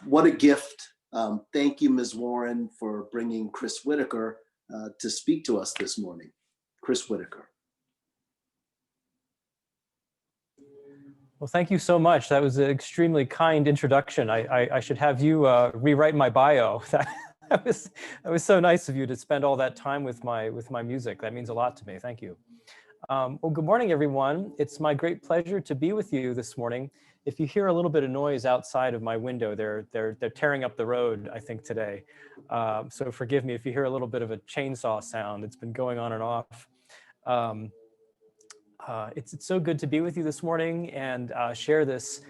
What a gift. Thank you, Ms. Warren, for bringing Chris Whittaker to speak to us this morning. Chris Whittaker. Well, thank you so much. That was an extremely kind introduction. I should have you rewrite my bio. That was so nice of you to spend all that time with my music. That means a lot to me. Thank you. Well, good morning, everyone. It's my great pleasure to be with you this morning. If you hear a little bit of noise outside of my window, they're tearing up the road, I think, today. So forgive me if you hear a little bit of a chainsaw sound. It's been going on and off. It's so good to be with you this morning and share this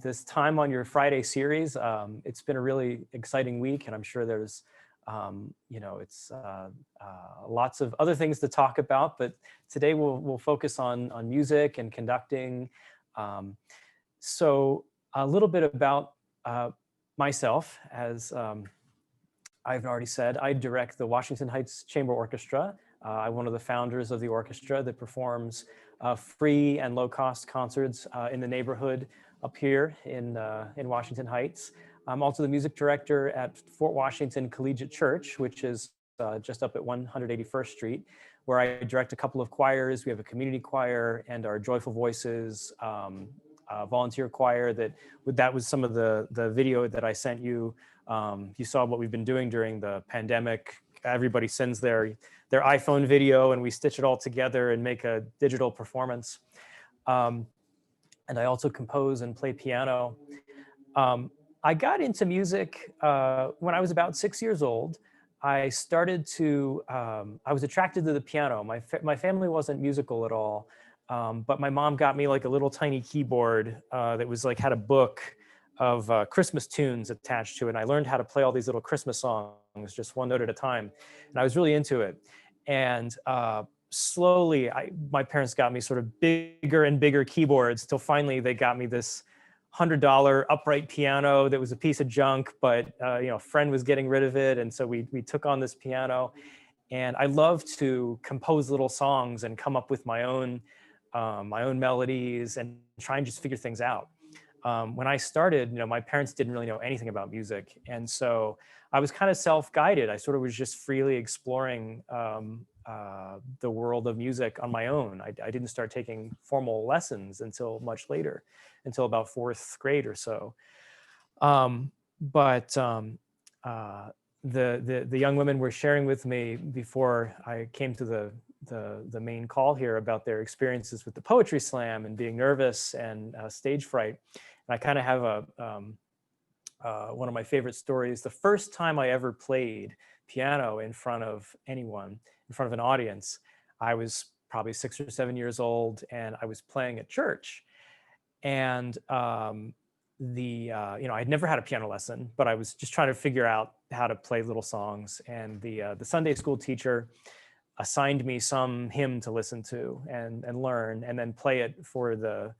this time on your Friday series. It's been a really exciting week, and I'm sure there's lots of other things to talk about, but today we'll focus on music and conducting. So a little bit about myself. As I've already said, I direct the Washington Heights Chamber Orchestra. I'm one of the founders of the orchestra that performs free and low-cost concerts in the neighborhood up here in Washington Heights. I'm also the music director at Fort Washington Collegiate Church, which is just up at 181st Street, where I direct a couple of choirs. We have a community choir and our Joyful Voices volunteer choir. That was some of the video that I sent you. You saw what we've been doing during the pandemic. Everybody sends their iPhone video and we stitch it all together and make a digital performance. And I also compose and play piano. I got into music when I was about 6 years old. I was attracted to the piano. My family wasn't musical at all, but my mom got me like a little tiny keyboard that was like had a book of Christmas tunes attached to it. And I learned how to play all these little Christmas songs, just one note at a time. And I was really into it. And slowly, my parents got me sort of bigger and bigger keyboards till finally they got me this $100 upright piano that was a piece of junk, but a friend was getting rid of it. And so we took on this piano. And I love to compose little songs and come up with my own melodies and try and just figure things out. When I started, my parents didn't really know anything about music. And so I was kind of self-guided. I sort of was just freely exploring the world of music on my own. I didn't start taking formal lessons until much later, until about fourth grade or so. But the young women were sharing with me before I came to the main call here about their experiences with the poetry slam and being nervous and stage fright. And I kind of have one of my favorite stories. The first time I ever played piano in front of anyone, in front of an audience, I was probably 6 or 7 years old, and I was playing at church. And I'd never had a piano lesson, but I was just trying to figure out how to play little songs. And the Sunday school teacher assigned me some hymn to listen to and learn, and then play it for the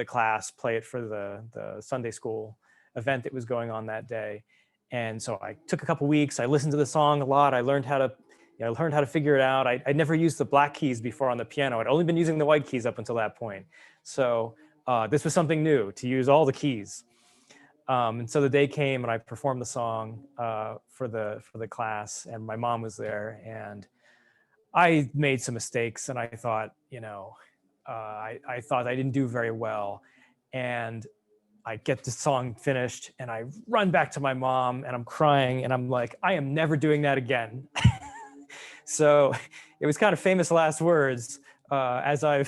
class, play it for the Sunday school event that was going on that day. And so I took a couple weeks. I listened to the song a lot. I learned how to figure it out. I'd never used the black keys before on the piano. I'd only been using the white keys up until that point. So this was something new, to use all the keys. And so the day came and I performed the song for the class, and my mom was there, and I made some mistakes, and I thought, I thought I didn't do very well. And I get the song finished and I run back to my mom and I'm crying and I'm like, I am never doing that again. So it was kind of famous last words as I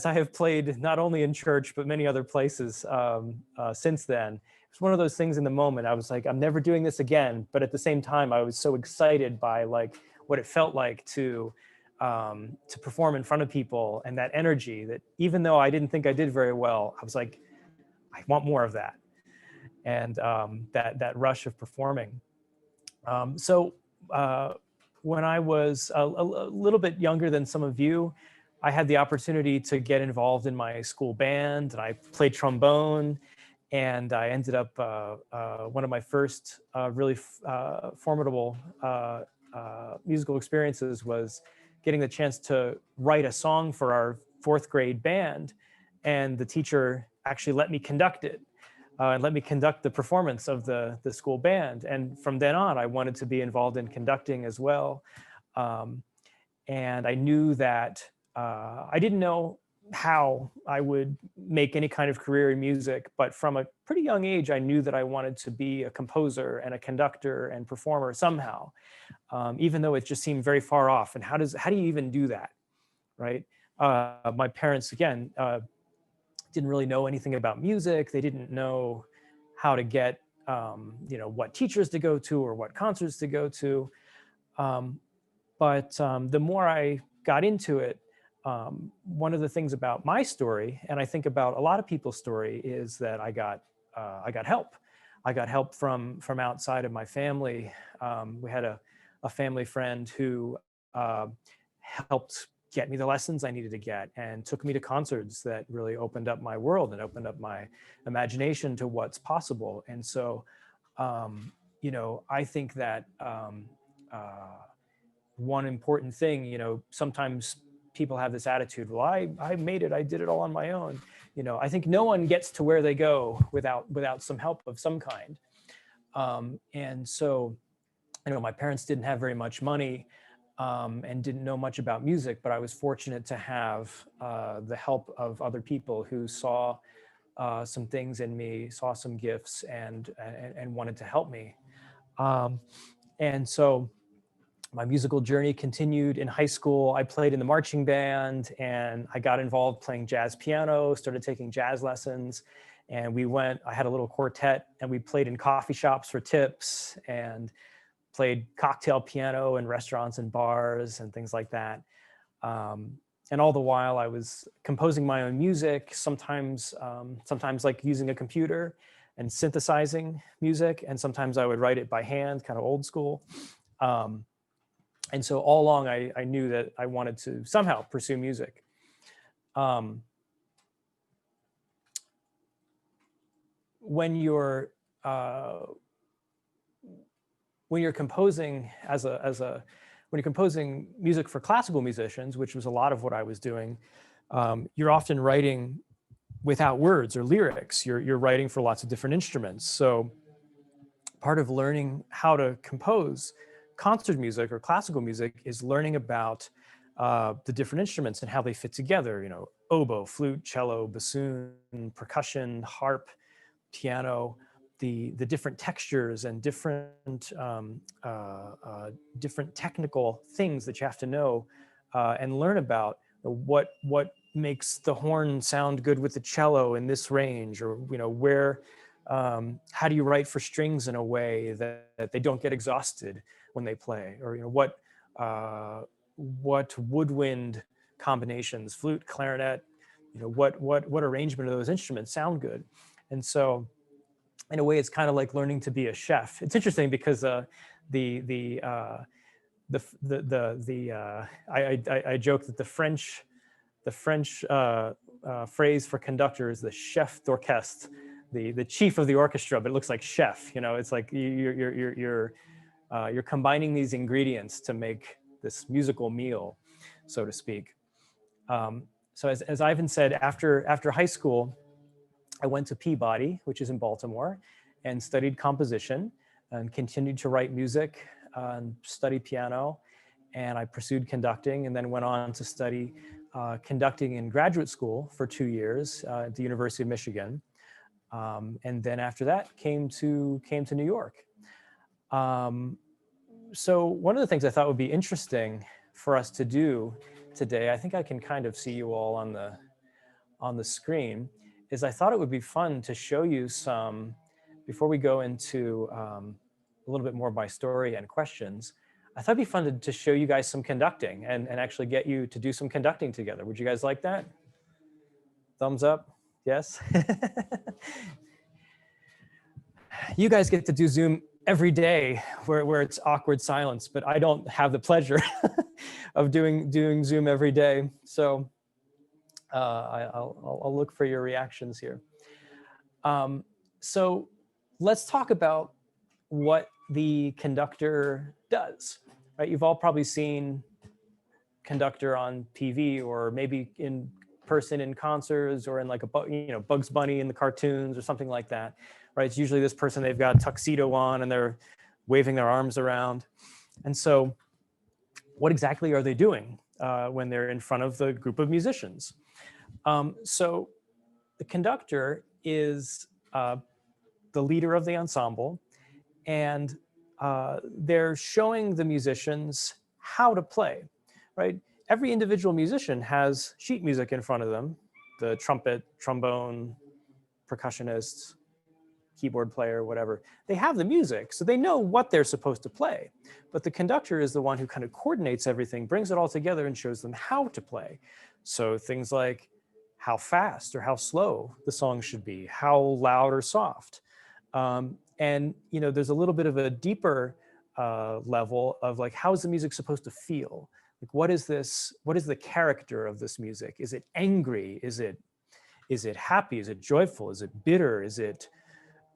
have played not only in church, but many other places since then. It's one of those things in the moment. I was like, I'm never doing this again. But at the same time, I was so excited by like what it felt like to perform in front of people, and that energy that even though I didn't think I did very well, I was like, I want more of that. And that rush of performing. So when I was a little bit younger than some of you, I had the opportunity to get involved in my school band, and I played trombone, and I ended up one of my first really formidable musical experiences was getting the chance to write a song for our fourth grade band, and the teacher actually let me conduct it. and let me conduct the performance of the school band. And from then on, I wanted to be involved in conducting as well. And I knew that I didn't know how I would make any kind of career in music, but from a pretty young age, I knew that I wanted to be a composer and a conductor and performer somehow, even though it just seemed very far off. And how do you even do that, right? My parents, again, didn't really know anything about music. They didn't know how to get, what teachers to go to or what concerts to go to. But the more I got into it, one of the things about my story, and I think about a lot of people's story, is that I got help. I got help from outside of my family. We had a family friend who helped get me the lessons I needed to get and took me to concerts that really opened up my world and opened up my imagination to what's possible. And so, I think that one important thing, sometimes people have this attitude, well, I made it, I did it all on my own. I think no one gets to where they go without some help of some kind. And so, my parents didn't have very much money and didn't know much about music, but I was fortunate to have the help of other people who saw some things in me, saw some gifts, and wanted to help me. And so my musical journey continued in high school. I played in the marching band, and I got involved playing jazz piano, started taking jazz lessons, and I had a little quartet, and we played in coffee shops for tips and played cocktail piano in restaurants and bars and things like that. And all the while I was composing my own music, sometimes like using a computer and synthesizing music, and sometimes I would write it by hand, kind of old school. And so all along, I knew that I wanted to somehow pursue music. When you're composing when you're composing music for classical musicians, which was a lot of what I was doing, you're often writing without words or lyrics. You're writing for lots of different instruments. So part of learning how to compose concert music or classical music is learning about the different instruments and how they fit together. Oboe, flute, cello, bassoon, percussion, harp, piano, the different textures and different technical things that you have to know and learn about. What makes the horn sound good with the cello in this range, or where how do you write for strings in a way that they don't get exhausted when they play, or what woodwind combinations, flute, clarinet, what arrangement of those instruments sound good. And so in a way, it's kind of like learning to be a chef. It's interesting because I joke that the French phrase for conductor is the chef d'orchestre, the chief of the orchestra, but it looks like chef. It's like you're combining these ingredients to make this musical meal, so to speak. So as Ivan said, after high school, I went to Peabody, which is in Baltimore, and studied composition and continued to write music and study piano. And I pursued conducting and then went on to study conducting in graduate school for 2 years at the University of Michigan. And then after that came to New York. So one of the things I thought would be interesting for us to do today, I think I can kind of see you all on the screen, is I thought it would be fun to show you some, before we go into a little bit more of my story and questions, I thought it'd be fun to show you guys some conducting and actually get you to do some conducting together. Would you guys like that? Thumbs up, yes? You guys get to do Zoom every day where it's awkward silence, but I don't have the pleasure of doing Zoom every day. So I'll look for your reactions here. So let's talk about what the conductor does, right? You've all probably seen Conductor on TV or maybe in person in concerts or in like Bugs Bunny in the cartoons or something like that, right? It's usually this person, they've got a tuxedo on and they're waving their arms around. And so what exactly are they doing when they're in front of the group of musicians? So the conductor is the leader of the ensemble, and they're showing the musicians how to play, right? Every individual musician has sheet music in front of them, the trumpet, trombone, percussionist, keyboard player, whatever. They have the music, so they know what they're supposed to play. But the conductor is the one who kind of coordinates everything, brings it all together and shows them how to play. So things like how fast or how slow the song should be, how loud or soft. And there's a little bit of a deeper level of like, how is the music supposed to feel? Like, what is the character of this music? Is it angry? Is it happy? Is it joyful? Is it bitter? Is it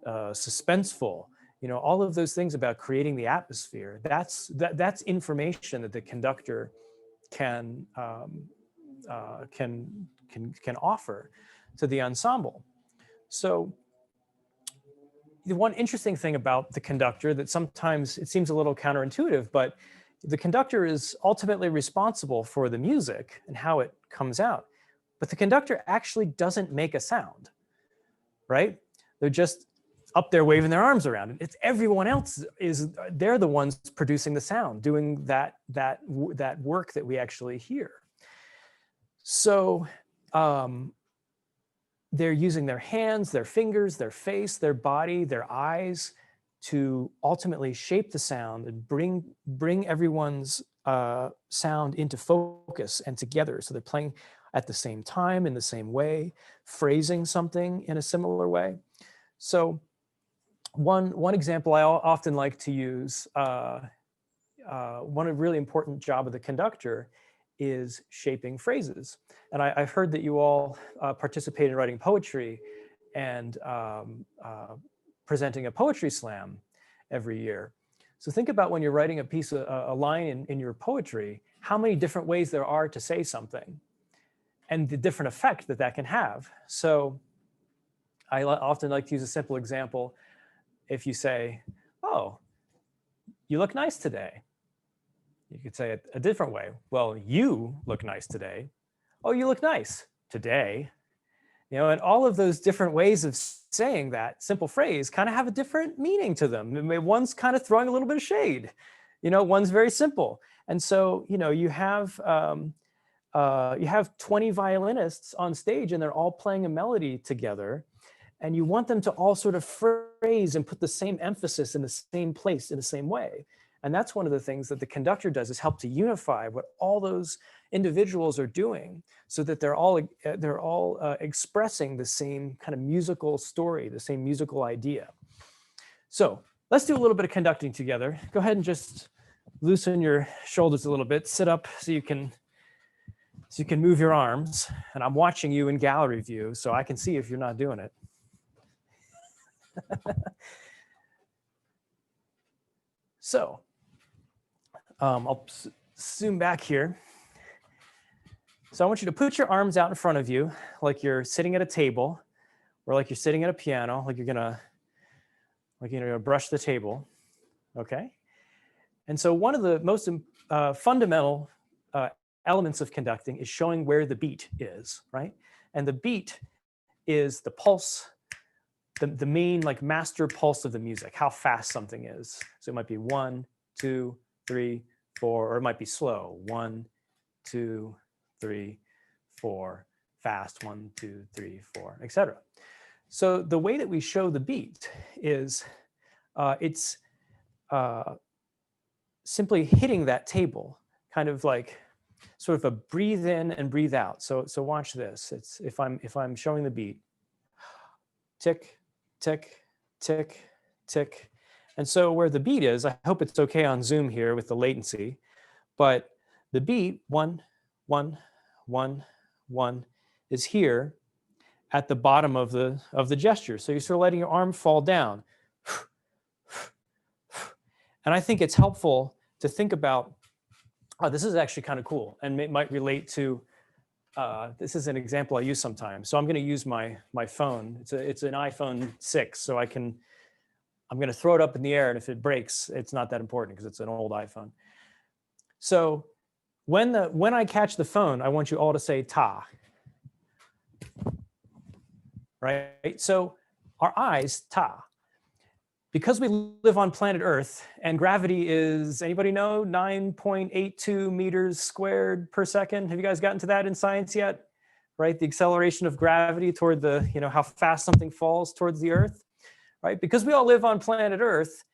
suspenseful? All of those things about creating the atmosphere. That's information that the conductor can offer to the ensemble. So the one interesting thing about the conductor that sometimes it seems a little counterintuitive, but the conductor is ultimately responsible for the music and how it comes out. But the conductor actually doesn't make a sound, right? They're just up there waving their arms around. It's everyone else they're the ones producing the sound, doing that work that we actually hear. So they're using their hands, their fingers, their face, their body, their eyes to ultimately shape the sound and bring everyone's sound into focus and together. So they're playing at the same time, in the same way, phrasing something in a similar way. So one example I often like to use, one really important job of the conductor is shaping phrases. And I've heard that you all participate in writing poetry and presenting a poetry slam every year. So think about when you're writing a line in your poetry, how many different ways there are to say something and the different effect that can have. So I often like to use a simple example. If you say, "Oh, you look nice today," you could say it a different way. "Well, you look nice today." "Oh, you look nice today." And all of those different ways of saying that simple phrase kind of have a different meaning to them. One's kind of throwing a little bit of shade. One's very simple. And so, you have 20 violinists on stage and they're all playing a melody together. And you want them to all sort of phrase and put the same emphasis in the same place in the same way. And that's one of the things that the conductor does, is help to unify what all those individuals are doing so that they're all expressing the same kind of musical story, the same musical idea. So let's do a little bit of conducting together. Go ahead and just loosen your shoulders a little bit. Sit up so you can move your arms. And I'm watching you in gallery view, so I can see if you're not doing it. So I'll zoom back here. So I want you to put your arms out in front of you like you're sitting at a table, or like you're sitting at a piano, like you're gonna brush the table, okay? And so one of the most fundamental elements of conducting is showing where the beat is, right? And the beat is the pulse, the main like master pulse of the music, how fast something is. So it might be 1, 2, 3, 4, or it might be slow. 1, 2, 3, 4, fast, 1, 2, 3, 4, etc. So the way that we show the beat is it's simply hitting that table, kind of like sort of a breathe in and breathe out. So watch this. It's if I'm showing the beat, tick, tick, tick, tick. And so where the beat is, I hope it's okay on Zoom here with the latency, but the beat 1, 1, 1, 1 is here at the bottom of the gesture. So you're sort of letting your arm fall down. And I think it's helpful to think about, oh, this is actually kind of cool, and it might relate to this is an example I use sometimes. So I'm going to use my phone. It's an iPhone 6, so I'm going to throw it up in the air, and if it breaks, it's not that important because it's an old iPhone. So when I catch the phone, I want you all to say ta. Right? So our eyes, ta. Because we live on planet Earth and gravity is, anybody know, 9.82 meters squared per second. Have you guys gotten to that in science yet? Right? The acceleration of gravity toward the, how fast something falls towards the Earth, right? Because we all live on planet Earth,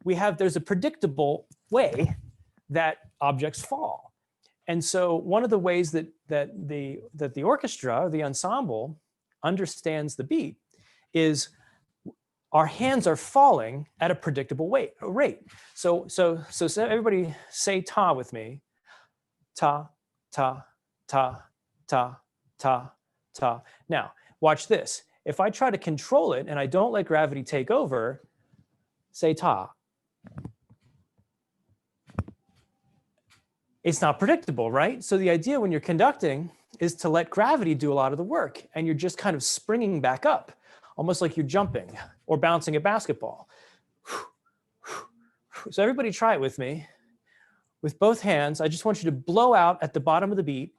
there's a predictable way that objects fall. And so one of the ways that the orchestra or the ensemble understands the beat is our hands are falling at a predictable rate. So everybody say ta with me. Ta, ta, ta, ta, ta, ta. Now, watch this. If I try to control it and I don't let gravity take over, say ta. It's not predictable, right? So the idea when you're conducting is to let gravity do a lot of the work, and you're just kind of springing back up, almost like you're jumping or bouncing a basketball. So everybody try it with me. With both hands, I just want you to blow out at the bottom of the beat.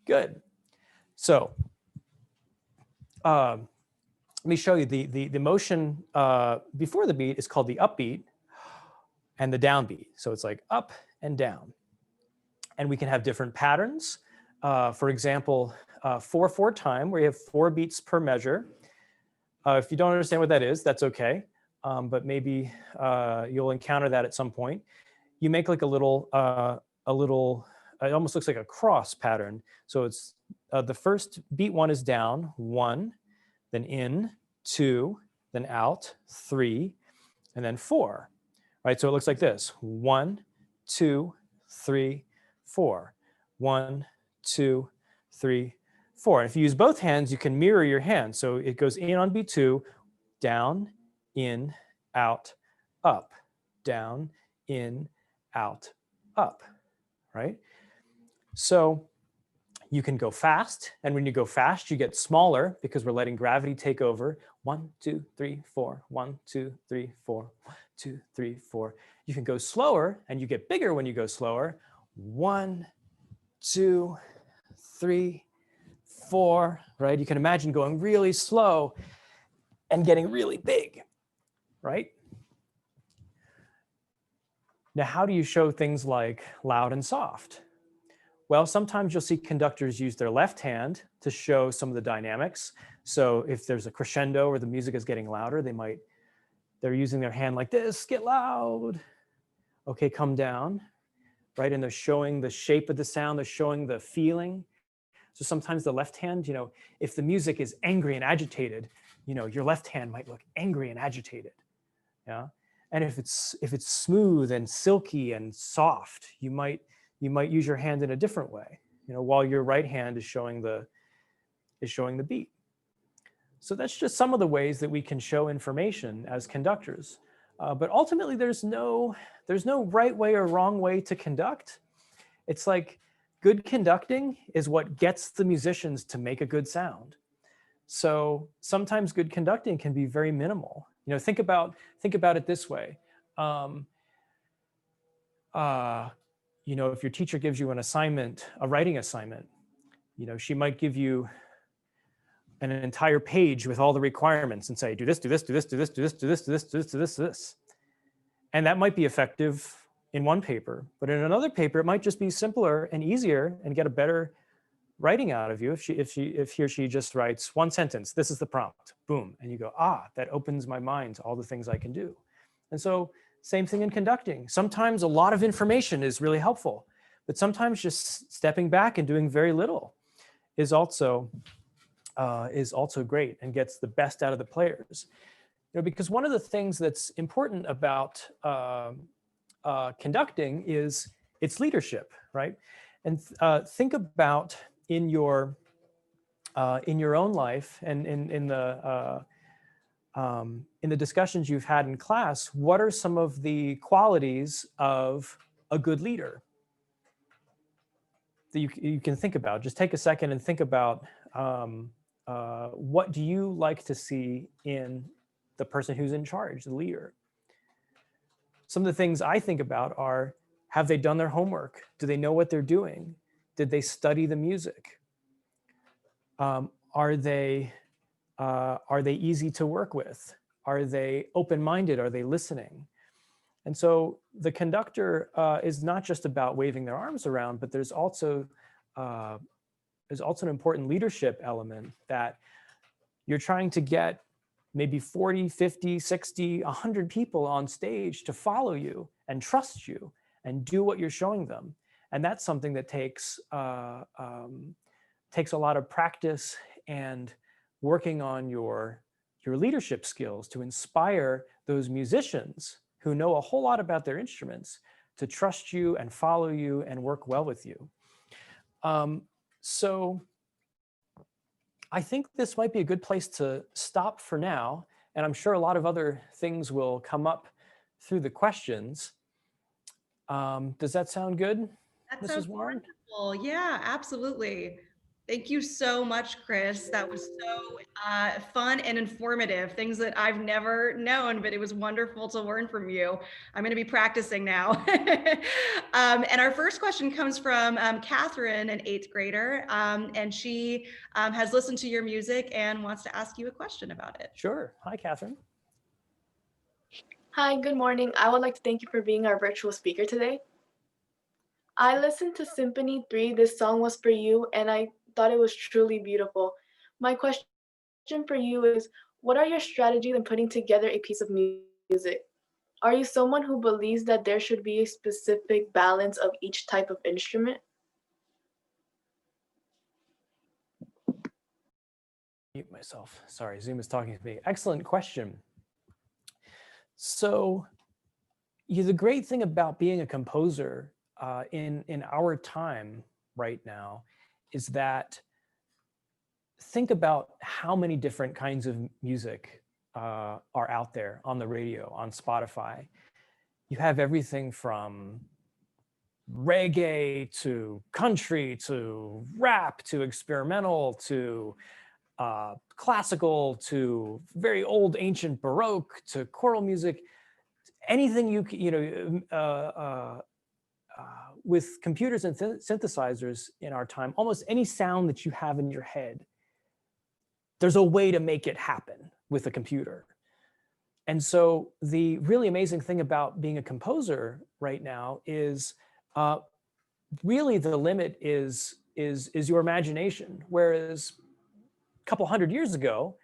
Good. So let me show you the motion before the beat is called the upbeat and the downbeat. So it's like up and down. And we can have different patterns. For example, 4/4 time, where you have 4 beats per measure. If you don't understand what that is, that's okay. But maybe you'll encounter that at some point. You make like a little, it almost looks like a cross pattern. So it's the first beat 1 is down, 1, then in, 2, then out, 3, and then 4. Right? So it looks like this: 1, 2, 3, 4. 1, 2, 3, 4. And if you use both hands, you can mirror your hands. So it goes in on beat 2, down, in, out, up, down, in, out, up, right? So you can go fast, and when you go fast, you get smaller because we're letting gravity take over. 1, 2, 3, 4. 1, 2, 3, 4. 1, 2, 3, 4. You can go slower, and you get bigger when you go slower. 1, 2, 3, 4. Right? You can imagine going really slow and getting really big, right? Now, how do you show things like loud and soft? Well, sometimes you'll see conductors use their left hand to show some of the dynamics. So if there's a crescendo or the music is getting louder, they're using their hand like this: get loud. Okay, come down, right? And they're showing the shape of the sound, they're showing the feeling. So sometimes the left hand, if the music is angry and agitated, your left hand might look angry and agitated. Yeah. And if it's smooth and silky and soft, you might use your hand in a different way, while your right hand is showing the beat. So that's just some of the ways that we can show information as conductors. But ultimately, there's no right way or wrong way to conduct. It's like good conducting is what gets the musicians to make a good sound. So sometimes good conducting can be very minimal. Think about it this way. If your teacher gives you an assignment, a writing assignment, she might give you an entire page with all the requirements and say, do this, do this, do this, do this, do this, do this, do this, do this, do this, do this. And that might be effective in one paper, but in another paper, it might just be simpler and easier and get a better writing out of you if he or she just writes one sentence. This is the prompt, boom. And you go, that opens my mind to all the things I can do. And so same thing in conducting. Sometimes a lot of information is really helpful, but sometimes just stepping back and doing very little is also great and gets the best out of the players. Because one of the things that's important about conducting is its leadership, right? And think about in your own life and in the in the discussions you've had in class, what are some of the qualities of a good leader that you can think about? Just take a second and think about what do you like to see in the person who's in charge, the leader. Some of the things I think about are, have they done their homework? Do they know what they're doing? Did they study the music? Are they easy to work with? Are they open-minded? Are they listening? And so the conductor is not just about waving their arms around, but there's also an important leadership element that you're trying to get maybe 40, 50, 60, 100 people on stage to follow you and trust you and do what you're showing them. And that's something that takes a lot of practice and working on your leadership skills to inspire those musicians who know a whole lot about their instruments to trust you and follow you and work well with you. So I think this might be a good place to stop for now. And I'm sure a lot of other things will come up through the questions. Does that sound good, That Mrs. sounds Warren? wonderful. Yeah, absolutely. Thank you so much, Chris. That was so fun and informative, things that I've never known, but it was wonderful to learn from you. I'm going to be practicing now. And our first question comes from Catherine, an 8th grader, and she has listened to your music and wants to ask you a question about it. Sure. Hi, Catherine. Hi, good morning. I would like to thank you for being our virtual speaker today. I listened to Symphony 3, This Song Was For You, and I thought it was truly beautiful. My question for you is, what are your strategies in putting together a piece of music? Are you someone who believes that there should be a specific balance of each type of instrument? Mute myself. Sorry, Zoom is talking to me. Excellent question. So the great thing about being a composer in our time right now is that think about how many different kinds of music are out there on the radio, on Spotify. You have everything from reggae to country to rap to experimental to classical to very old ancient Baroque to choral music. Anything with computers and synthesizers in our time, almost any sound that you have in your head, there's a way to make it happen with a computer. And so the really amazing thing about being a composer right now is really the limit is your imagination. Whereas a couple hundred years ago,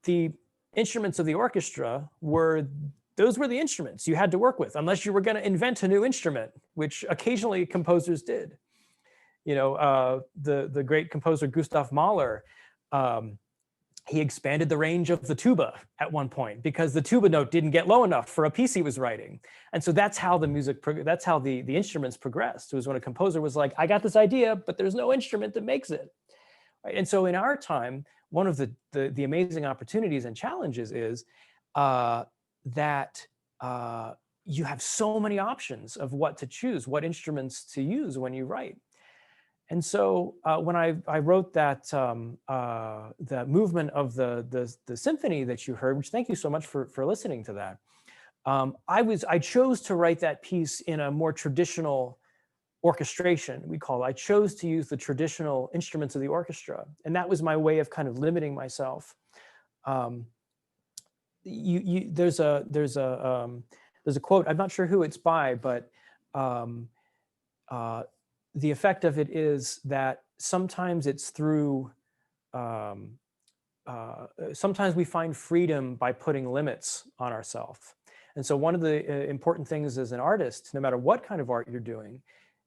the instruments of the orchestra were the instruments you had to work with, unless you were going to invent a new instrument, which occasionally composers did. The great composer Gustav Mahler, he expanded the range of the tuba at one point because the tuba note didn't get low enough for a piece he was writing. And so that's how the instruments progressed. It was when a composer was like, I got this idea, but there's no instrument that makes it. Right? And so in our time, one of the amazing opportunities and challenges is that you have so many options of what to choose, what instruments to use when you write. And so when I wrote that movement of the symphony that you heard, which thank you so much for listening to that, I chose to write that piece in a more traditional orchestration, we call it. I chose to use the traditional instruments of the orchestra, and that was my way of kind of limiting myself. There's a quote, I'm not sure who it's by, but the effect of it is that sometimes it's through, sometimes we find freedom by putting limits on ourselves. And so one of the important things as an artist, no matter what kind of art you're doing,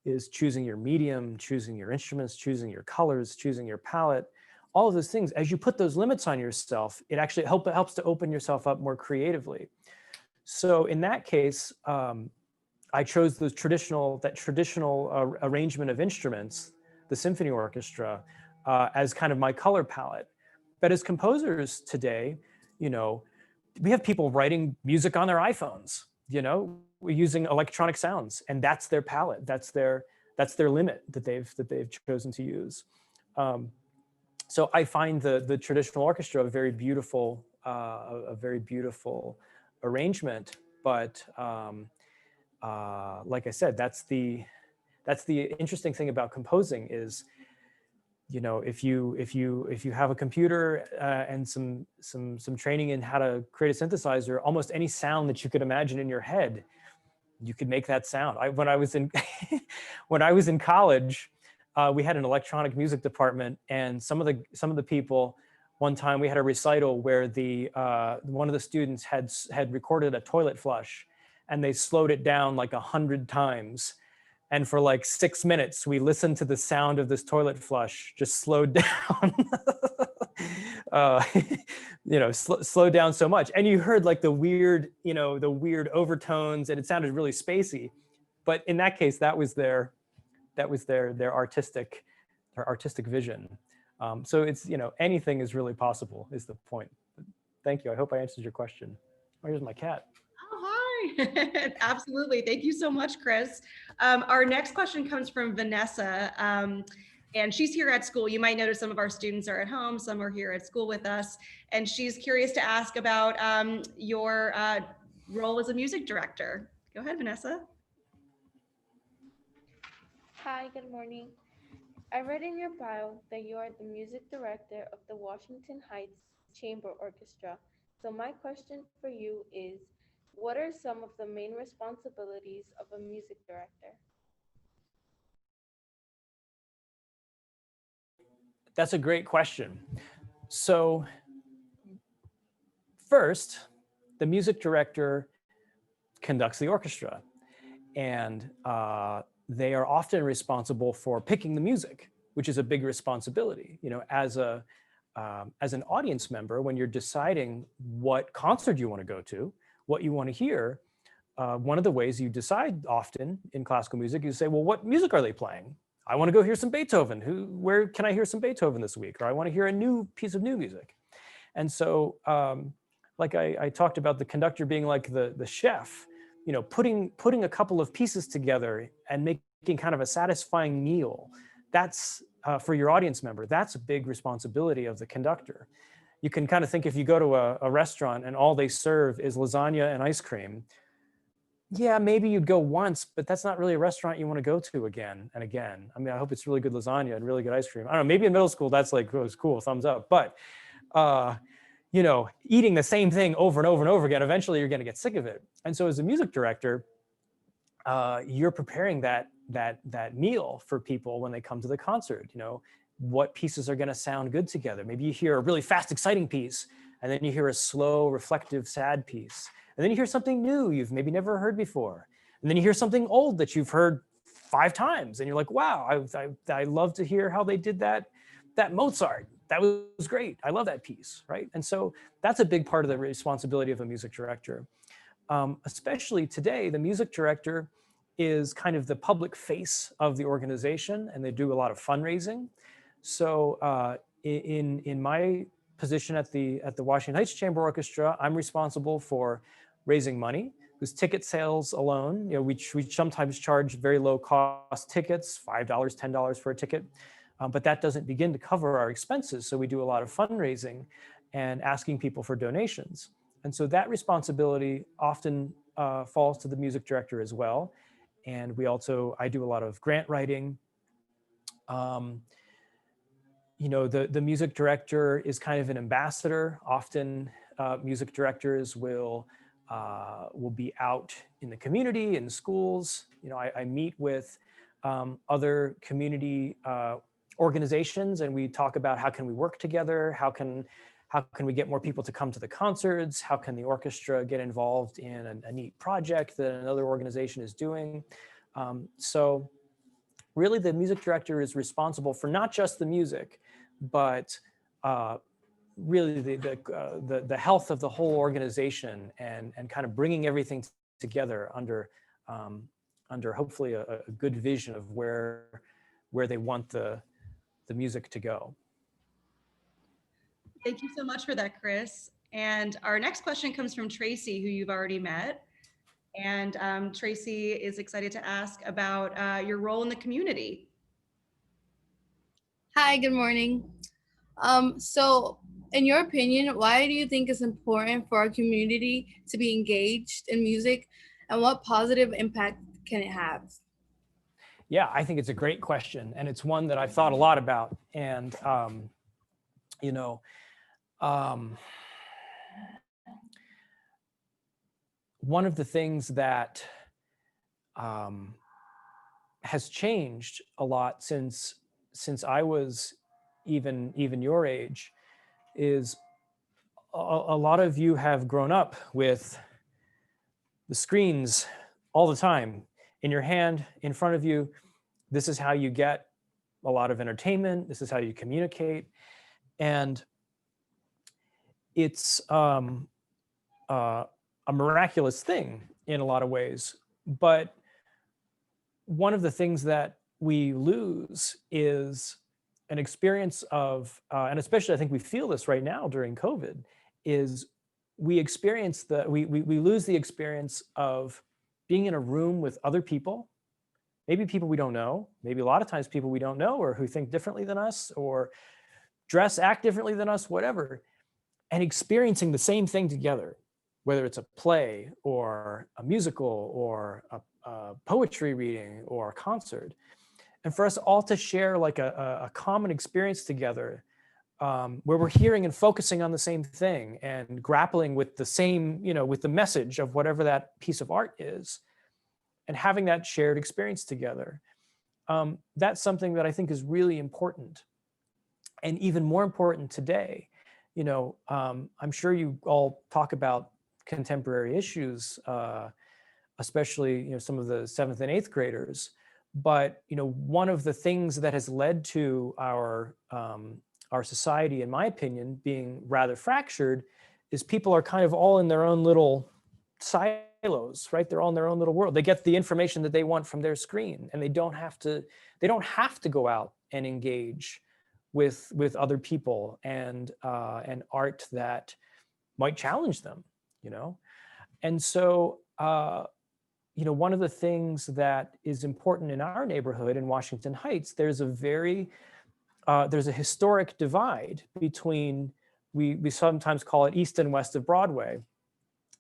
is choosing your medium, choosing your instruments, choosing your colors, choosing your palette, all of those things. As you put those limits on yourself, it actually helps to open yourself up more creatively. So in that case, I chose that traditional arrangement of instruments, the symphony orchestra, as kind of my color palette. But as composers today, we have people writing music on their iPhones, you know, we're using electronic sounds, and that's their palette. That's their limit that they've chosen to use. So I find the traditional orchestra a very beautiful arrangement. But like I said, that's the interesting thing about composing is, you know, if you have a computer and some training in how to create a synthesizer, almost any sound that you could imagine in your head, you could make that sound. When I was in when I was in college, we had an electronic music department, and some of the people, one time we had a recital where one of the students had recorded a toilet flush, and they slowed it down like 100 times. And for like 6 minutes, we listened to the sound of this toilet flush just slowed down. You know, slowed down so much. And you heard like the weird overtones, and it sounded really spacey. But in that case, that was their artistic vision. So it's, you know, anything is really possible is the point. Thank you. I hope I answered your question. Oh, here's my cat. Oh, hi. Absolutely. Thank you so much, Chris. Our next question comes from Vanessa. And she's here at school. You might notice some of our students are at home, some are here at school with us. And she's curious to ask about your role as a music director. Go ahead, Vanessa. Hi, good morning. I read in your bio that you are the music director of the Washington Heights Chamber Orchestra. So my question for you is, what are some of the main responsibilities of a music director? That's a great question. So first, the music director conducts the orchestra, and they are often responsible for picking the music, which is a big responsibility. You know, as an audience member, when you're deciding what concert you want to go to, what you want to hear, one of the ways you decide often in classical music, you say, well, what music are they playing? I want to go hear some Beethoven. Where can I hear some Beethoven this week? Or I want to hear a new piece of new music. And so, like I talked about the conductor being like the chef, you know, putting a couple of pieces together and making kind of a satisfying meal. That's for your audience member. That's a big responsibility of the conductor. You can kind of think, if you go to a restaurant and all they serve is lasagna and ice cream, yeah, maybe you'd go once, but that's not really a restaurant you want to go to again and again. I mean, I hope it's really good lasagna and really good ice cream. I don't know, maybe in middle school, that's like, oh, it's cool, thumbs up. But, you know, eating the same thing over and over and over again, eventually you're going to get sick of it. And so as a music director, you're preparing that meal for people when they come to the concert. You know, what pieces are going to sound good together. Maybe you hear a really fast, exciting piece, and then you hear a slow, reflective, sad piece. And then you hear something new you've maybe never heard before. And then you hear something old that you've heard 5 times. And you're like, wow, I love to hear how they did that Mozart. That was great. I love that piece, right? And so that's a big part of the responsibility of a music director. Especially today, the music director is kind of the public face of the organization, and they do a lot of fundraising. So in my position at the Washington Heights Chamber Orchestra, I'm responsible for raising money, because ticket sales alone, you know, we sometimes charge very low cost tickets, $5, $10 for a ticket, but that doesn't begin to cover our expenses. So we do a lot of fundraising and asking people for donations. And so that responsibility often falls to the music director as well. And I do a lot of grant writing. You know, the music director is kind of an ambassador. Often music directors will be out in the community, in schools. You know, I meet with other community organizations, and we talk about how can we work together, how can we get more people to come to the concerts, how can the orchestra get involved in a neat project that another organization is doing. So really the music director is responsible for not just the music, but really the health of the whole organization, and kind of bringing everything together under hopefully a good vision of where they want the music to go. Thank you so much for that, Chris. And our next question comes from Tracy, who you've already met. And Tracy is excited to ask about your role in the community. Hi, good morning. So in your opinion, why do you think it's important for our community to be engaged in music, and what positive impact can it have? Yeah, I think it's a great question, and it's one that I've thought a lot about. And you know, one of the things that has changed a lot since I was even your age is a lot of you have grown up with the screens all the time in your hand, in front of you. This is how you get a lot of entertainment. This is how you communicate. And it's a miraculous thing in a lot of ways. But one of the things that we lose is an experience of, and especially I think we feel this right now during COVID, is we lose the experience of being in a room with other people, maybe people we don't know, maybe a lot of times people we don't know or who think differently than us or act differently than us, whatever, and experiencing the same thing together, whether it's a play or a musical or a poetry reading or a concert. And for us all to share like a common experience together, where we're hearing and focusing on the same thing and grappling with the same, with the message of whatever that piece of art is, and having that shared experience together. That's something that I think is really important, and even more important today. I'm sure you all talk about contemporary issues, especially some of the 7th and 8th graders. But one of the things that has led to our society, in my opinion, being rather fractured is people are kind of all in their own little silos, right? They're all in their own little world. They get the information that they want from their screen, and they don't have to go out and engage with other people and art that might challenge them, And so one of the things that is important in our neighborhood in Washington Heights, there's a historic divide between, we sometimes call it east and west of Broadway.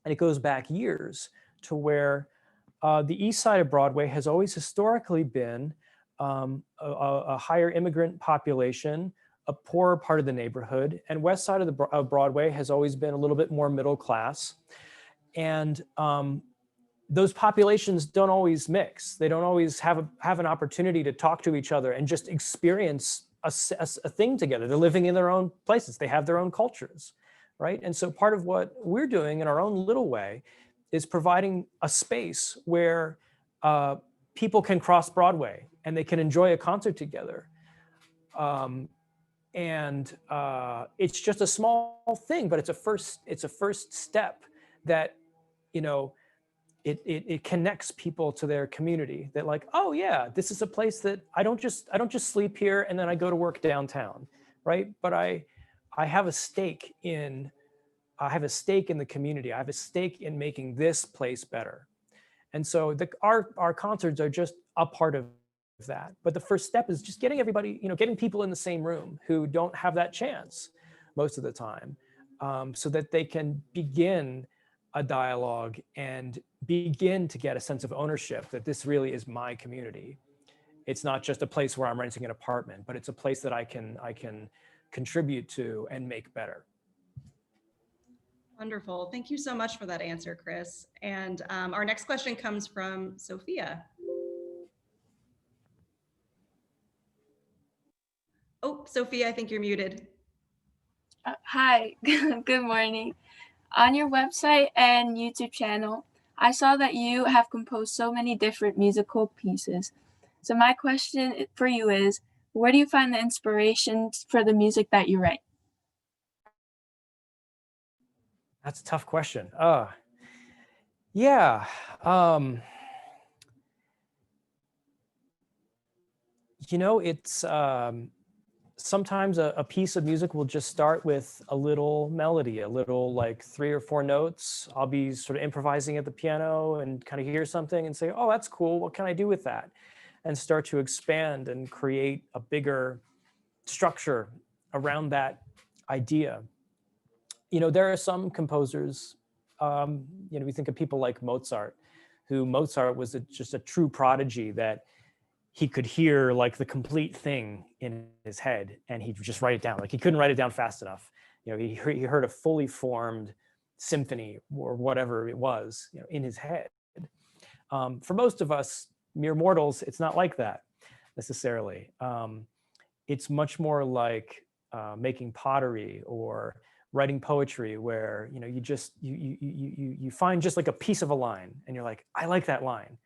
And it goes back years to where the east side of Broadway has always historically been a higher immigrant population, a poorer part of the neighborhood, and west side of Broadway has always been a little bit more middle class. And those populations don't always mix. They don't always have an opportunity to talk to each other and just experience a thing together. They're living in their own places. They have their own cultures, right? And so part of what we're doing in our own little way is providing a space where people can cross Broadway and they can enjoy a concert together. And it's just a small thing, but it's a first step that, it connects people to their community, that like, oh yeah, this is a place that I don't just sleep here and then I go to work downtown, right? But I have a stake in the community. I have a stake in making this place better. And so our concerts are just a part of that. But the first step is just getting everybody, getting people in the same room who don't have that chance most of the time, so that they can begin a dialogue and begin to get a sense of ownership that this really is my community. It's not just a place where I'm renting an apartment, but it's a place that I can contribute to and make better. Wonderful. Thank you so much for that answer, Chris. And our next question comes from Sophia. Oh, Sophia, I think you're muted. Hi, good morning. On your website and YouTube channel, I saw that you have composed so many different musical pieces. So my question for you is, where do you find the inspiration for the music that you write? That's a tough question. Yeah. It's sometimes a piece of music will just start with a little melody, a little like 3 or 4 notes. I'll be sort of improvising at the piano and kind of hear something and say, oh, that's cool. What can I do with that? And start to expand and create a bigger structure around that idea. There are some composers, we think of people like Mozart, who Mozart was just a true prodigy, that he could hear like the complete thing in his head and he'd just write it down. Like he couldn't write it down fast enough. He heard a fully formed symphony or whatever it was, in his head. For most of us mere mortals, it's not like that necessarily. It's much more like making pottery or writing poetry, where you find just like a piece of a line and you're like, I like that line.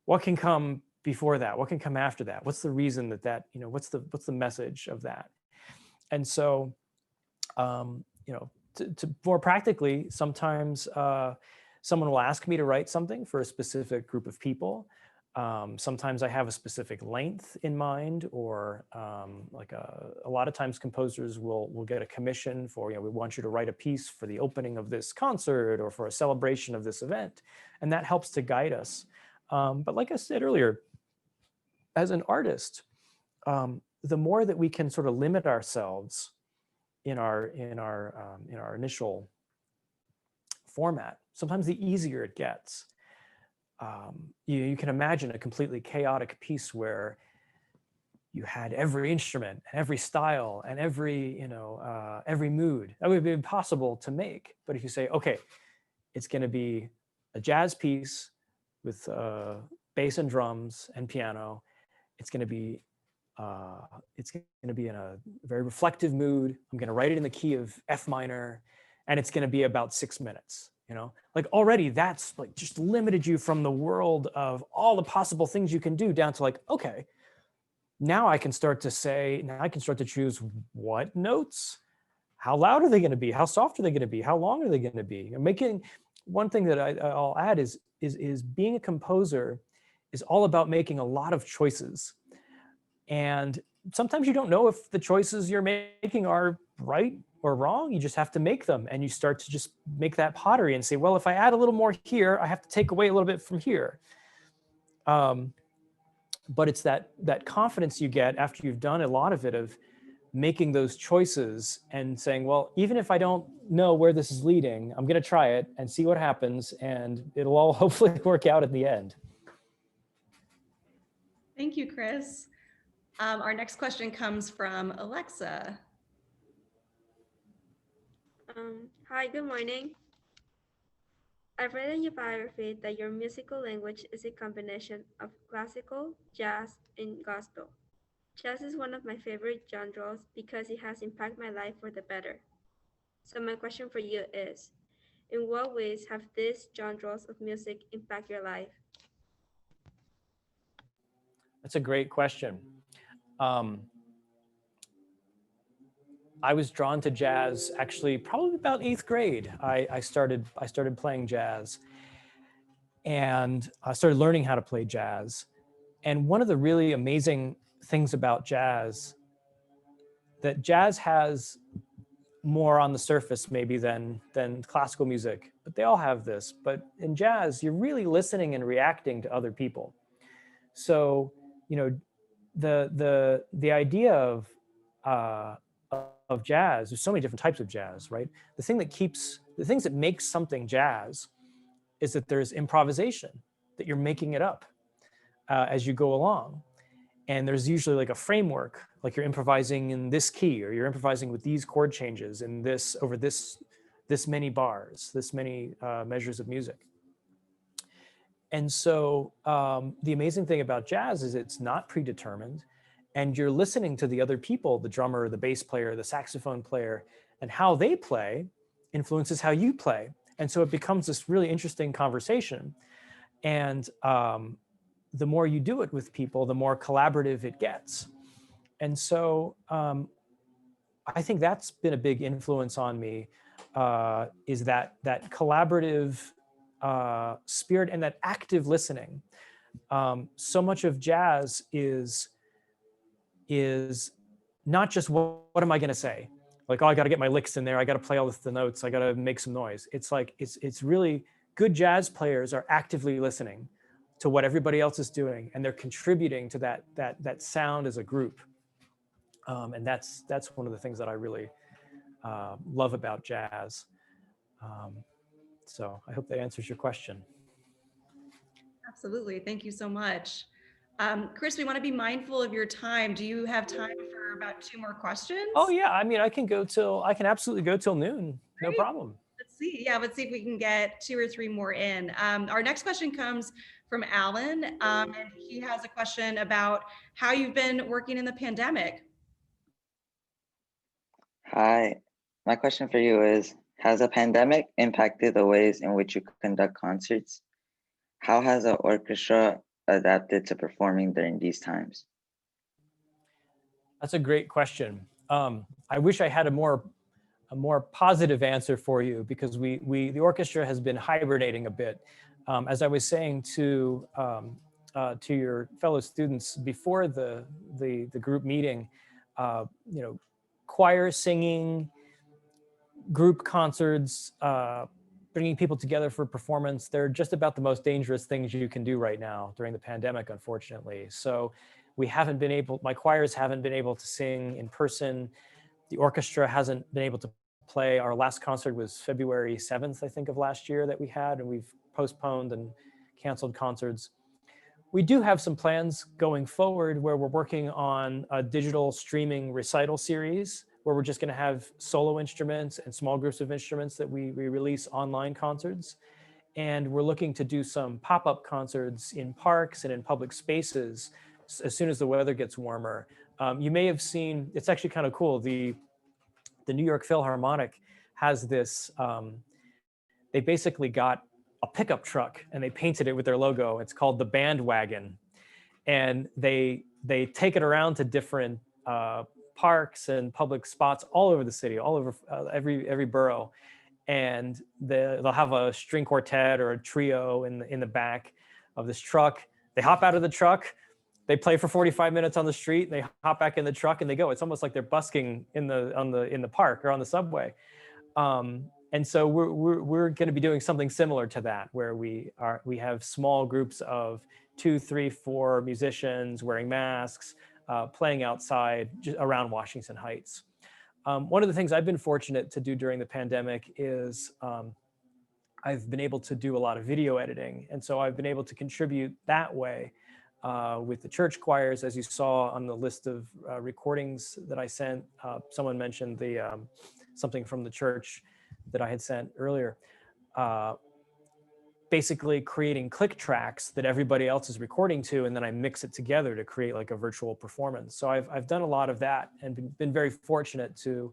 What can come before that? What can come after that? What's the reason that what's the message of that? And so, to more practically, sometimes someone will ask me to write something for a specific group of people. Sometimes I have a specific length in mind, or like a lot of times composers will get a commission for, we want you to write a piece for the opening of this concert or for a celebration of this event. And that helps to guide us. But like I said earlier, as an artist, the more that we can sort of limit ourselves in our initial format, sometimes the easier it gets. You can imagine a completely chaotic piece where you had every instrument and every style and every mood. That would be impossible to make. But if you say, okay, it's going to be a jazz piece with bass and drums and piano, it's going to be in a very reflective mood. I'm going to write it in the key of F minor, and it's going to be about 6 minutes. Like already that's like just limited you from the world of all the possible things you can do, down to like, okay, now I can start to choose what notes, how loud are they going to be, how soft are they going to be, how long are they going to be. Making one thing that I'll add is being a composer is all about making a lot of choices. And sometimes you don't know if the choices you're making are right or wrong. You just have to make them, and you start to just make that pottery and say, well, if I add a little more here, I have to take away a little bit from here. But it's that confidence you get after you've done a lot of it, of making those choices and saying, well, even if I don't know where this is leading, I'm going to try it and see what happens, and it'll all hopefully work out at the end. Thank you, Chris. Our next question comes from Alexa. Hi, good morning. I've read in your biography that your musical language is a combination of classical, jazz, and gospel. Jazz is one of my favorite genres because it has impacted my life for the better. So my question for you is, in what ways have these genres of music impact your life? That's a great question. I was drawn to jazz actually probably about 8th grade. I started playing jazz, and I started learning how to play jazz. And one of the really amazing things about jazz, that jazz has more on the surface maybe than classical music, but they all have this. But in jazz, you're really listening and reacting to other people. So, the idea of jazz, there's so many different types of jazz, right? The things that makes something jazz is that there's improvisation, that you're making it up as you go along. And there's usually like a framework, like you're improvising in this key, or you're improvising with these chord changes and this over this many bars, this many measures of music. And so the amazing thing about jazz is it's not predetermined, and you're listening to the other people, the drummer, the bass player, the saxophone player, and how they play influences how you play. And so it becomes this really interesting conversation. And the more you do it with people, the more collaborative it gets. And so I think that's been a big influence on me, is that collaborative spirit and that active listening. So much of jazz is not just what am I going to say? Like, oh, I got to get my licks in there. I got to play all the notes. I got to make some noise. It's like, it's really good jazz players are actively listening to what everybody else is doing, and they're contributing to that sound as a group. And that's one of the things that I really love about jazz. So I hope that answers your question. Absolutely. Thank you so much. Chris, we want to be mindful of your time. Do you have time for about 2 more questions? Oh yeah, I mean, I can absolutely go till noon. No problem. Let's see. Yeah, let's see if we can get 2 or 3 more in. Our next question comes from Alan, and he has a question about how you've been working in the pandemic. Hi, my question for you is, has the pandemic impacted the ways in which you conduct concerts? How has the orchestra adapted to performing during these times? That's a great question. I wish I had a more positive answer for you, because the orchestra has been hibernating a bit. As I was saying to your fellow students before the group meeting, choir singing, group concerts, bringing people together for performance, they're just about the most dangerous things you can do right now during the pandemic, unfortunately. So my choirs haven't been able to sing in person. The orchestra hasn't been able to play. Our last concert was February 7th, I think, of last year that we had, and we've postponed and canceled concerts. We do have some plans going forward where we're working on a digital streaming recital series where we're just going to have solo instruments and small groups of instruments that we release online concerts. And we're looking to do some pop-up concerts in parks and in public spaces as soon as the weather gets warmer. You may have seen, it's actually kind of cool, the New York Philharmonic has this, they basically got a pickup truck and they painted it with their logo. It's called the Bandwagon. And they take it around to different parks and public spots all over the city, all over every borough. And they'll have a string quartet or a trio in the back of this truck. They hop out of the truck, they play for 45 minutes on the street, they hop back in the truck and they go. It's almost like they're busking in the park or on the subway. And so we're going to be doing something similar to that, where we have small groups of 2, 3, 4 musicians wearing masks, playing outside around Washington Heights. One of the things I've been fortunate to do during the pandemic is I've been able to do a lot of video editing. And so I've been able to contribute that way with the church choirs. As you saw on the list of recordings that I sent, someone mentioned something from the church that I had sent earlier. Basically creating click tracks that everybody else is recording to, and then I mix it together to create like a virtual performance. So I've done a lot of that and been very fortunate to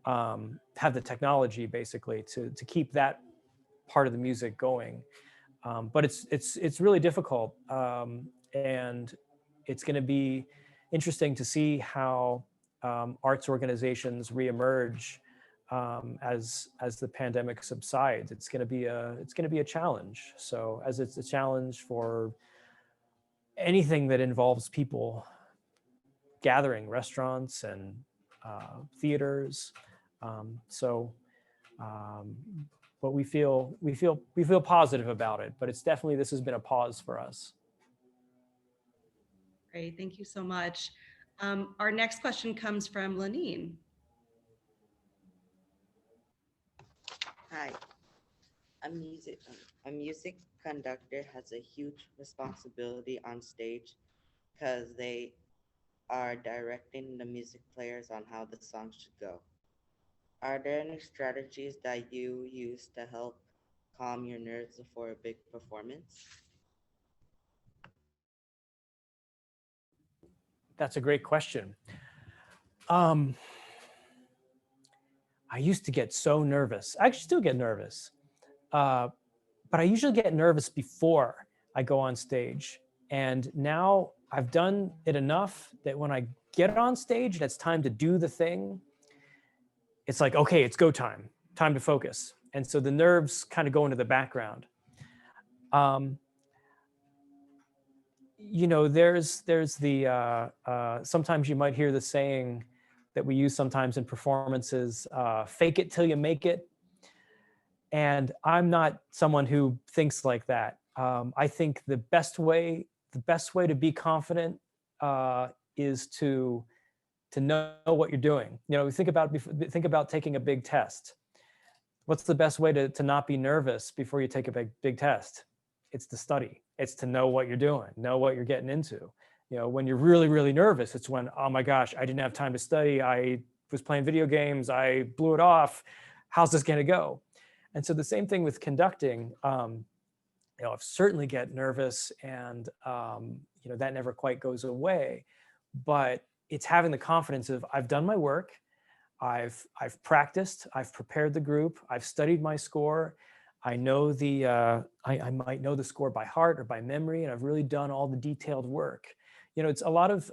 have the technology basically to keep that part of the music going. But it's really difficult, and it's going to be interesting to see how arts organizations reemerge as the pandemic subsides. It's going to be a challenge. So as it's a challenge for anything that involves people gathering, restaurants and theaters. But we feel positive about it. But it's definitely, this has been a pause for us. Great, thank you so much. Our next question comes from Lanine. Hi, a music conductor has a huge responsibility on stage because they are directing the music players on how the song should go. Are there any strategies that you use to help calm your nerves before a big performance? That's a great question. I used to get so nervous. I actually still get nervous. But I usually get nervous before I go on stage. And now I've done it enough that when I get on stage and it's time to do the thing, it's like, okay, it's go time to focus. And so the nerves kind of go into the background. There's the, sometimes you might hear the saying, that we use sometimes in performances, fake it till you make it. And I'm not someone who thinks like that. I think the best way to be confident is to know what you're doing. You know, think about taking a big test. What's the best way to not be nervous before you take a big test? It's to study. It's to know what you're doing, know what you're getting into. You know, when you're really, really nervous, it's when, oh my gosh, I didn't have time to study. I was playing video games. I blew it off. How's this going to go? And so the same thing with conducting. You know, I've certainly get nervous, and you know, that never quite goes away. But it's having the confidence of, I've done my work. I've practiced, I've prepared the group, I've studied my score. I know I might know the score by heart or by memory, and I've really done all the detailed work. You know, it's a lot of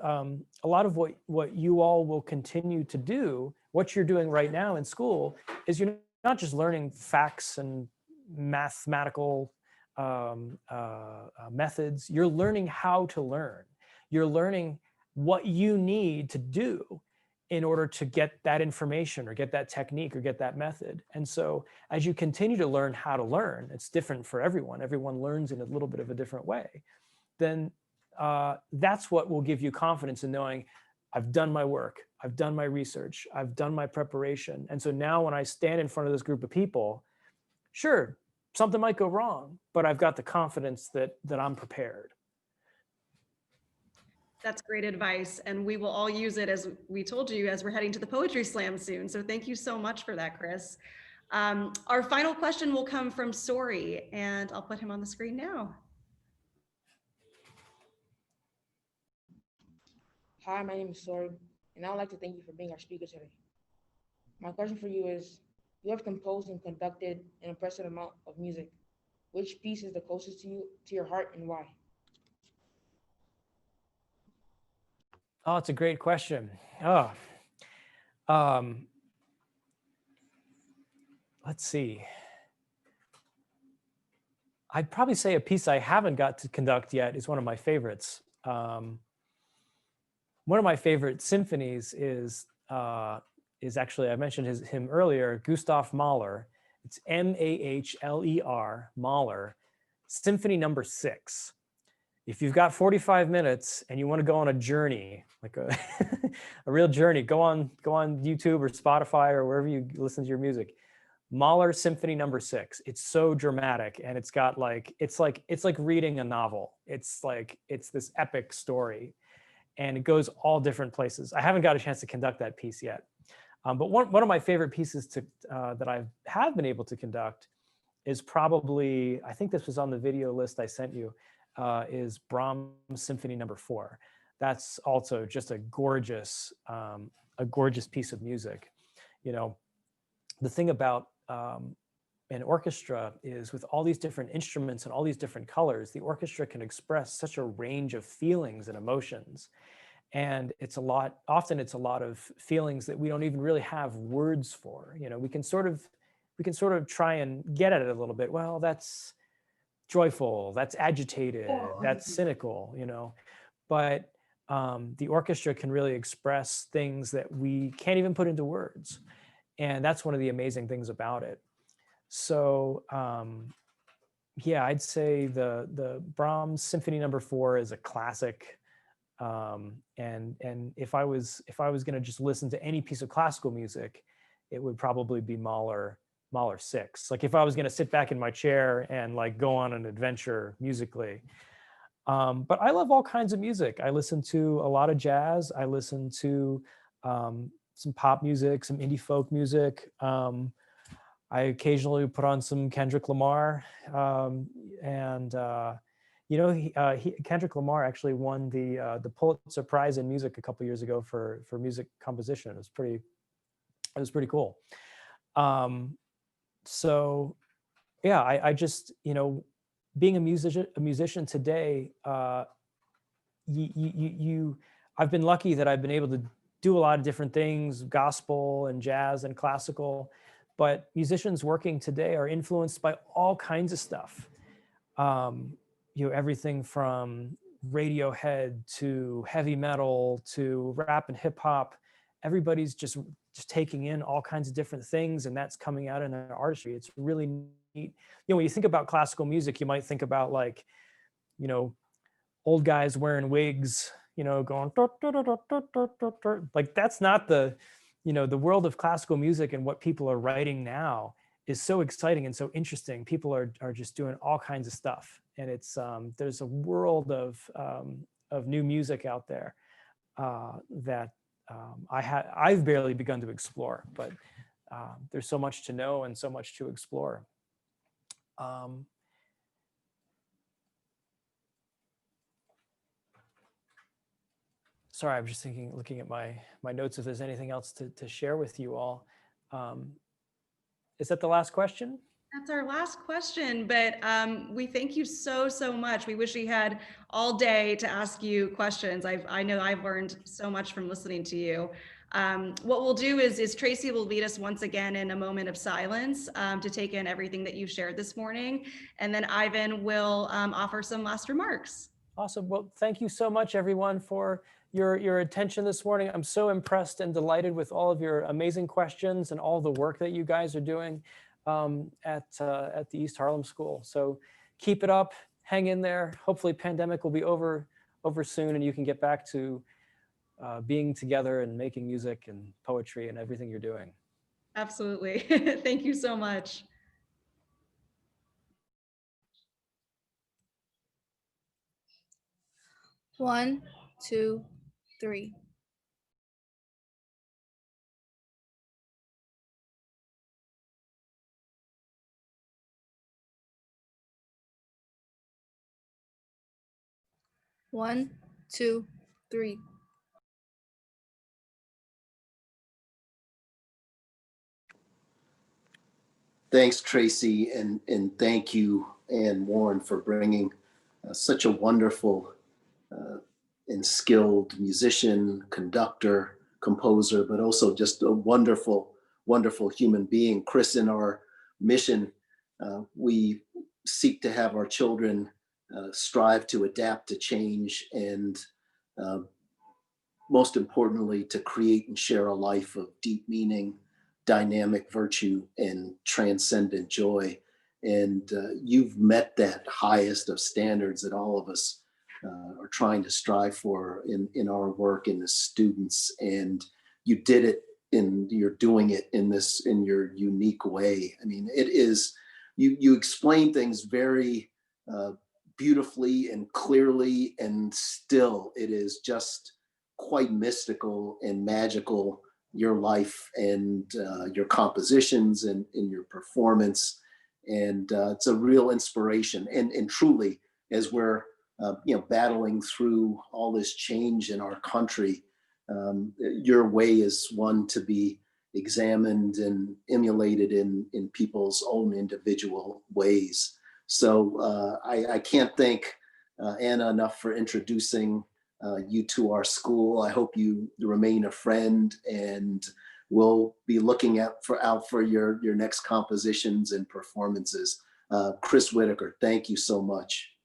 what you all will continue to do. What you're doing right now in school is you're not just learning facts and mathematical methods. You're learning how to learn. You're learning what you need to do in order to get that information or get that technique or get that method. And so as you continue to learn how to learn, it's different for everyone. Everyone learns in a little bit of a different way. Then that's what will give you confidence in knowing, I've done my work, I've done my research, I've done my preparation. And so now when I stand in front of this group of people, sure, something might go wrong, but I've got the confidence that I'm prepared. That's great advice. And we will all use it, as we told you, as we're heading to the Poetry Slam soon. So thank you so much for that, Chris. Our final question will come from Sori, and I'll put him on the screen now. Hi, my name is Sori, and I would like to thank you for being our speaker today. My question for you is, you have composed and conducted an impressive amount of music. Which piece is the closest to your heart, and why? Oh, it's a great question. Let's see. I'd probably say a piece I haven't got to conduct yet is one of my favorites. One of my favorite symphonies is actually, I mentioned him earlier, Gustav Mahler. It's M-A-H-L-E-R, Mahler, Symphony No. 6. If you've got 45 minutes and you want to go on a journey, like a real journey, go on YouTube or Spotify or wherever you listen to your music. Mahler Symphony No. 6. It's so dramatic, and it's got it's like reading a novel. It's this epic story, and it goes all different places. I haven't got a chance to conduct that piece yet, but one of my favorite pieces that I have been able to conduct is probably, I think this was on the video list I sent you, is Brahms Symphony No. 4. That's also just a gorgeous piece of music. You know, the thing about an orchestra is, with all these different instruments and all these different colors, the orchestra can express such a range of feelings and emotions. And often it's a lot of feelings that we don't even really have words for. You know, we can sort of try and get at it a little bit. Well, that's joyful, that's agitated, that's cynical, you know, but the orchestra can really express things that we can't even put into words. And that's one of the amazing things about it. So yeah, I'd say the Brahms Symphony No. 4 is a classic. And if I was going to just listen to any piece of classical music, it would probably be Mahler 6. Like if I was going to sit back in my chair and like go on an adventure musically. But I love all kinds of music. I listen to a lot of jazz. I listen to some pop music, some indie folk music. I occasionally put on some Kendrick Lamar. You know, Kendrick Lamar actually won the Pulitzer Prize in music a couple years ago for music composition. It was pretty cool. So yeah, I just, you know, being a musician today, I've been lucky that I've been able to do a lot of different things, gospel and jazz and classical, but musicians working today are influenced by all kinds of stuff. You know, everything from Radiohead to heavy metal to rap and hip hop everybody's just taking in all kinds of different things, and that's coming out in their artistry. It's really neat. You know, when you think about classical music, you might think about like, you know, old guys wearing wigs, you know, going like that's not the, you know, the world of classical music. And what people are writing now is so exciting and so interesting. People are just doing all kinds of stuff, and it's there's a world of new music out there that I've barely begun to explore, but there's so much to know and so much to explore. Sorry, I'm just thinking, looking at my notes, if there's anything else to share with you all. Is that the last question? That's our last question, but we thank you so much. We wish we had all day to ask you questions. I know I've learned so much from listening to you. What we'll do is Tracy will lead us once again in a moment of silence to take in everything that you shared this morning, and then Ivan will offer some last remarks. Awesome. Well, thank you so much, everyone, for your attention this morning. I'm so impressed and delighted with all of your amazing questions and all the work that you guys are doing at the East Harlem School. So keep it up, hang in there. Hopefully pandemic will be over soon, and you can get back to being together and making music and poetry and everything you're doing. Absolutely. Thank you so much. One, two, three. One, two, three. Thanks, Tracy, and thank you, Ann Warren, for bringing such a wonderful and skilled musician, conductor, composer, but also just a wonderful, wonderful human being. Chris, in our mission, we seek to have our children strive to adapt to change, and most importantly, to create and share a life of deep meaning, dynamic virtue, and transcendent joy. And you've met that highest of standards that all of us are trying to strive for in our work and as students. And you did it, you're doing it in your unique way. I mean, it is, you explain things very beautifully and clearly, and still it is just quite mystical and magical, your life and your compositions and in your performance. And it's a real inspiration. And truly, as we're battling through all this change in our country, your way is one to be examined and emulated in people's own individual ways. So I can't thank Anna enough for introducing you to our school. I hope you remain a friend, and we'll be looking out for your next compositions and performances. Chris Whittaker, thank you so much.